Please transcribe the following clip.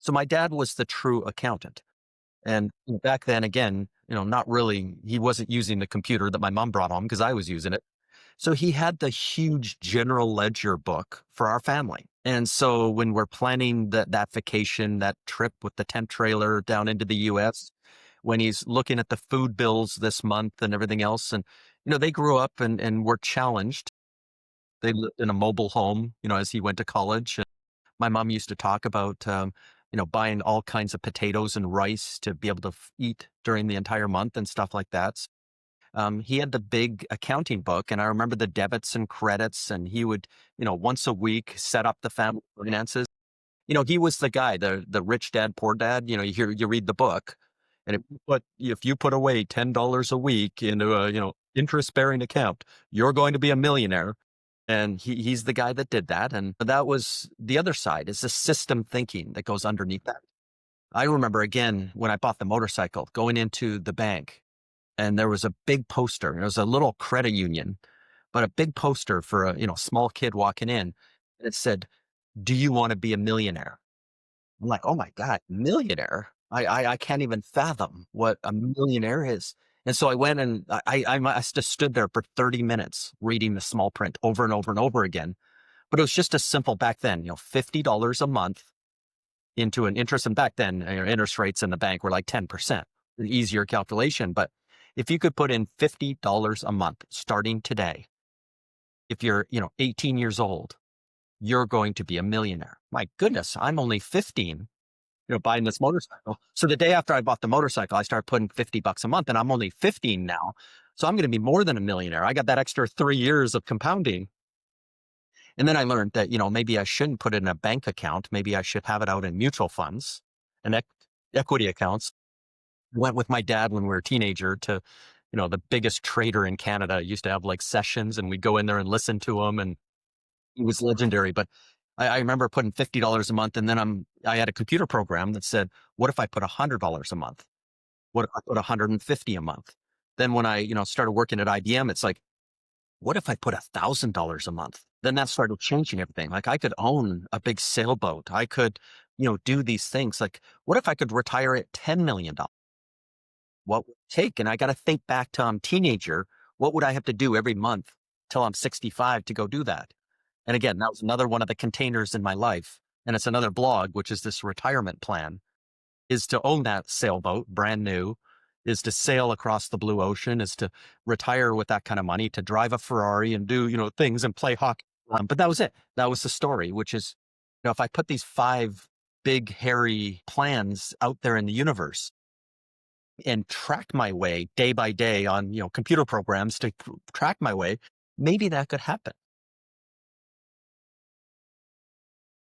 So my dad was the true accountant. And back then, again, not really, he wasn't using the computer that my mom brought home because I was using it. So he had the huge general ledger book for our family. And so when we're planning that vacation, that trip with the tent trailer down into the US, when he's looking at the food bills this month and everything else, and, they grew up and were challenged. They lived in a mobile home, as he went to college. And my mom used to talk about, buying all kinds of potatoes and rice to be able to eat during the entire month and stuff like that. He had the big accounting book, and I remember the debits and credits, and he would, once a week set up the family finances. He was the guy, the rich dad, poor dad. You read the book, and if you put away $10 a week into a interest bearing account, you're going to be a millionaire. And he's the guy that did that, and that was the other side. Is the system thinking that goes underneath that. I remember again when I bought the motorcycle, going into the bank, and there was a big poster. It was a little credit union, but a big poster for a small kid walking in. And it said, "Do you want to be a millionaire?" I'm like, "Oh my God, millionaire! I can't even fathom what a millionaire is." And so I went and I must have stood there for 30 minutes reading the small print over and over and over again. But it was just a simple back then, $50 a month into an interest. And back then, interest rates in the bank were like 10%, an easier calculation. But if you could put in $50 a month starting today, if you're, 18 years old, you're going to be a millionaire. My goodness, I'm only 15, buying this motorcycle. So the day after I bought the motorcycle, I started putting $50 a month, and I'm only 15 now. So I'm going to be more than a millionaire. I got that extra 3 years of compounding. And then I learned that, maybe I shouldn't put it in a bank account. Maybe I should have it out in mutual funds and equity accounts. Went with my dad when we were a teenager to, the biggest trader in Canada. He used to have like sessions, and we'd go in there and listen to him, and he was legendary. But I remember putting $50 a month, and then I had a computer program that said, what if I put $100 a month? What if I put 150 a month? Then when I, started working at IBM, it's like, what if I put $1,000 a month? Then that started changing everything. Like I could own a big sailboat. I could, do these things. Like, what if I could retire at $10 million? What would it take? And I got to think back to I'm teenager. What would I have to do every month till I'm 65 to go do that? And again, that was another one of the containers in my life. And it's another blog, which is this retirement plan, is to own that sailboat brand new, is to sail across the blue ocean, is to retire with that kind of money, to drive a Ferrari and do, things and play hockey. But that was it. That was the story, which is, if I put these 5 big, hairy plans out there in the universe and track my way day by day on, computer programs to track my way, maybe that could happen.